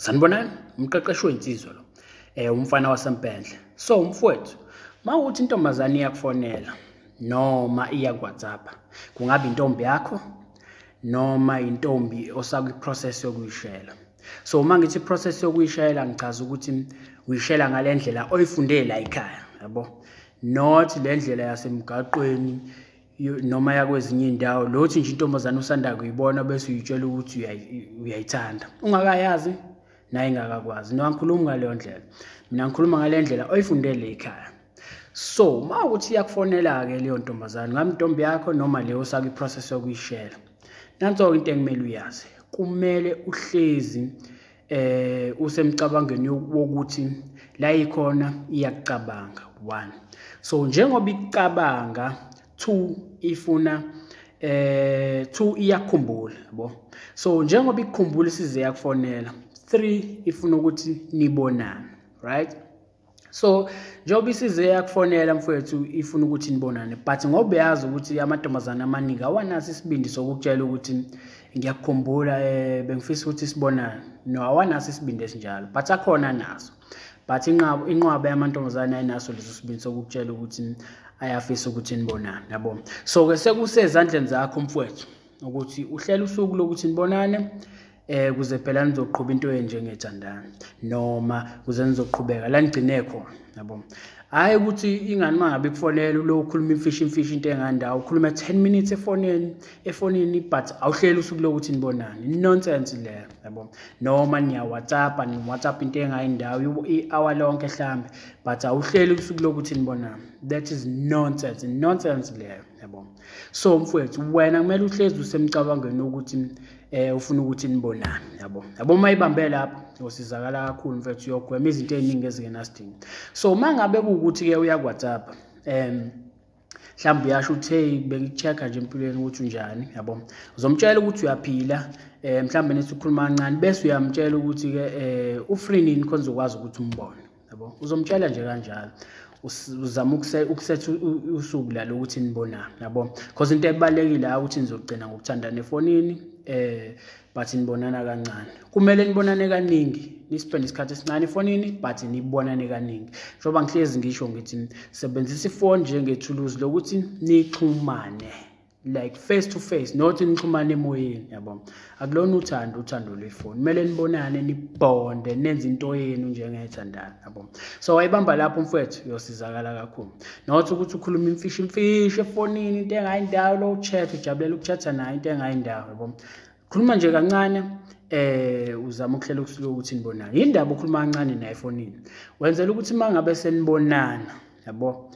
Sanibonani, umqeqeshi weinsizwa lo. Umfana waseMpendle. So mfowethu, mawuthi intombazane iyakufonela noma iya ku-WhatsApp, kungabe intombi yakho noma intombi osaku process yokuyishela. So uma ngithi process yokuyishela ngichaza ukuthi uyishela ngalendlela oyifunde la ekhaya, yabo. Not le ndlela yasemgaqweni noma yakwezinye indawo. Lothi nje intombazane usanda kuyibona bese uyitshela ukuthi uyayithanda. Ungakayazi naye ngakakwazi. No angikhulumi ngaleyo ndlela. Mina ngikhuluma ngale ndlela oyifundele ekhaya. So mawuthi iyakufonela ke leyo ntombazane, ngamntombi yakho noma leyo osaka iprocess yokuyishela. Nanso into engimele uyazi. Kumele uhlezi usemcabangeni wokuthi la ikhona iyakucabanga. 1. So njengoba icabanga, 2 ifuna 2 iyakhumbula, yabo. So njengoba ikukhumbula isize yakufonela, 3 ifuna ukuthi nibonane, right? So njengoba isize yakufonela mfowethu ifuna ukuthi nibonane, but ngoba uyazi ukuthi amantombazane amaningi awanaso isibindi sokukutshela ukuthi ngiyakukhumbula bengifisa ukuthi sibonane. No, awanaso isibindi esinjalo, but akhona naso. But inqwaba yamantombazane ayinaso leso sibindi sokukutshela ukuthi ayafisa ukuthi nibonane, yabo. So ke sekusezandleni zakho mfowethu ukuthi uhlela usuku lokuthi nibonane kuze phela nizoqhubha into enjengethandana noma kuze nizoqhubeka la nigcine khona, yabo. Hayi ukuthi ingane mangabe kufonela lo ukhuluma imfishi into engandawo, ukhuluma 10 minutes efonini but awuhlela usuku lokuthi nibonane. Nonsense le, yabo. Noma niya WhatsApp into engayindawo i-hour lonke mhlambe but awuhlela usuku lokuthi nibonane. That is nonsense le, yabo. So mfowethu wena kumele uhlezi usemcabangeni ukuthi ufuna ukuthi nibonane, yabo. Yabo mayibambe lapha usizakala kakhulu mfethu uyogwema izinto eziningi ezingenasidingo. So mangabe ukuthi ke uya ku-WhatsApp mhlawumbe uyasho ukuthi hey bengikuchecka nje empilweni ukuthi unjani, yabo. Uzomtshela ukuthi uyaphila, mhlawumbe nethi ukhuluma kancane bese uyamtshela ukuthi ke ufree nini khona uzokwazi ukuthi umbone, yabo. Uzomtshela nje kanjalo. Uzama ukusetha usuku la lokuthi nibonane, yabo. Because into ebalekile ukuthi nizogcina ngokuthandana efonini but nibonana kancane. Kumele nibonane kaningi, nispend isikhathi esincane efonini but nibonane kaningi. Njoba ngihlezi ngisho ngithi sebenzisa ifoni njengethuluzi lokuthi nixhumane like face to face, not nixhumane emoyeni, yabo. Akulona uthando lwefoni. Kumele nibonane, nibonde, nenze into yenu njengethandana, yabo. So wayibamba lapho mfowethu uyosizakala kakhulu. Not ukuthi ukhuluma imfishi efonini into engayindawo lo chat ujabulela ukuchatha nayo into engayindawo, yabo. Khuluma nje kancane uzama ukuhlela usuku ukuthi nibonane. Indaba ukhuluma kancane naye efonini. Wenzela ukuthi mangabe senibonana, yabo,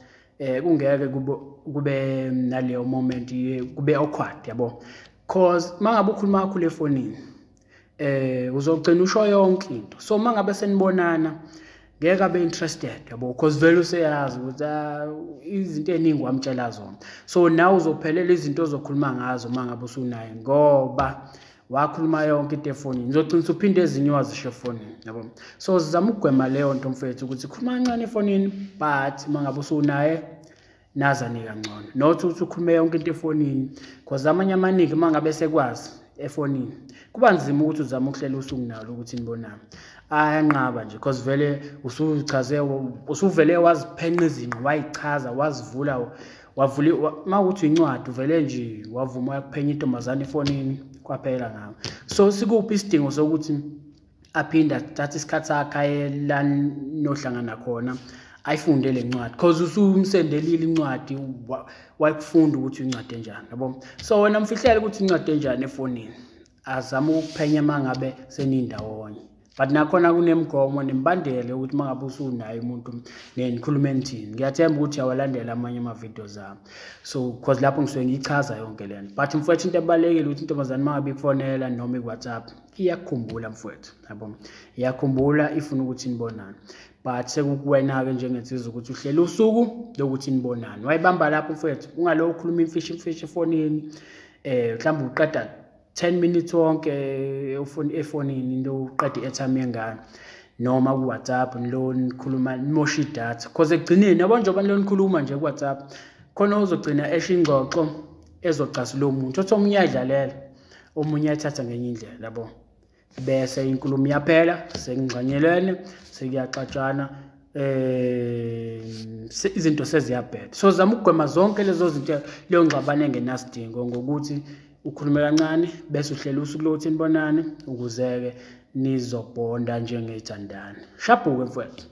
kungeke kube naleyo moment kube awkward, yabo. Cause mangabe ukhuluma kakhulu efonini uzogcina usho yonke into. So mangabe senibonana ngeke abe interested, yabo, cause vele useyazi ukuthi izinto eziningi wamtshela zona. So nawe uzophelela izinto ozokhuluma ngazo mangabe usunaye ngoba wakhuluma yonke into efonini. Ngizogcina uphinde ezinye wazisho efonini, yabo. So sizama ukugwema leyo nto mfethu ukuthi khuluma kancane efonini but mangabe usunaye nazane kangcono. Not ukuthi ukhulume yonke into efonini cause amanye amaningi mangabe sekwazi efonini kuba nzima ukuthi uzama ukuhlela usuku nalo ukuthi nibonane. Ayanqaba nje cause vele usuvele waziphenqa izinqo, wayichaza, wazivula, mawuthi incwadi uvele nje wavuma ukuphenya intombazane efonini kwaphela ngawo. So sikuphi isidingo sokuthi aphinda athathe isikhathi sakhe ayela nohlangana khona ayifunde le ncwadi cause usumsendelile incwadi wayifunda ukuthi incwadi enjani, yabo. So wena mfihlele ukuthi incwadi enjani efonini, azama ukuphenya mangabe senindawonye. But nakhona kunemigomo nembandela ukuthi mangabe usunayo umuntu nenikhuluma endini. Ngiyathemba ukuthi awalandela amanye ama-videos ami. So because lapho ngisuke ngichaza yonke lento. But mfowethu into ebalekile ukuthi intombazane mangabe ikufonela noma iWhatsApp iyakukhumbula mfowethu, yabo. Iyakukhumbula ifuna ukuthi nibonane. But sekukuwena ke njengensizwa ukuthi uhlele usuku lokuthi nibonane. Wayibamba lapho mfowethu ungalo ukhuluma imfishi efonini mhlawumbe uqeda 10 minutes wonke efonini into uqeda i-airtime yengane noma ku-WhatsApp lo nikhuluma nimosha idatha cause ekugcineni yabo njengoba lo nikhuluma nje ku-WhatsApp khona uzogcina esha ingxoxo ezocasula umuntu othi omunye ayidlalela omunye ayithatha ngenye indlela, yabo. bese inkulumo iyaphela, sekungxanyelene, sekuyaxatshana, izinto seziyabheda. So zama ukugwema zonke lezo zinto, leyo ngxabano engenasidingo, ngokuthi ukhulume kancane bese uhlela usuku lokuthi nibonane, ukuze-ke nizobonda njengey'thandani. Shabu-ke mfowethu.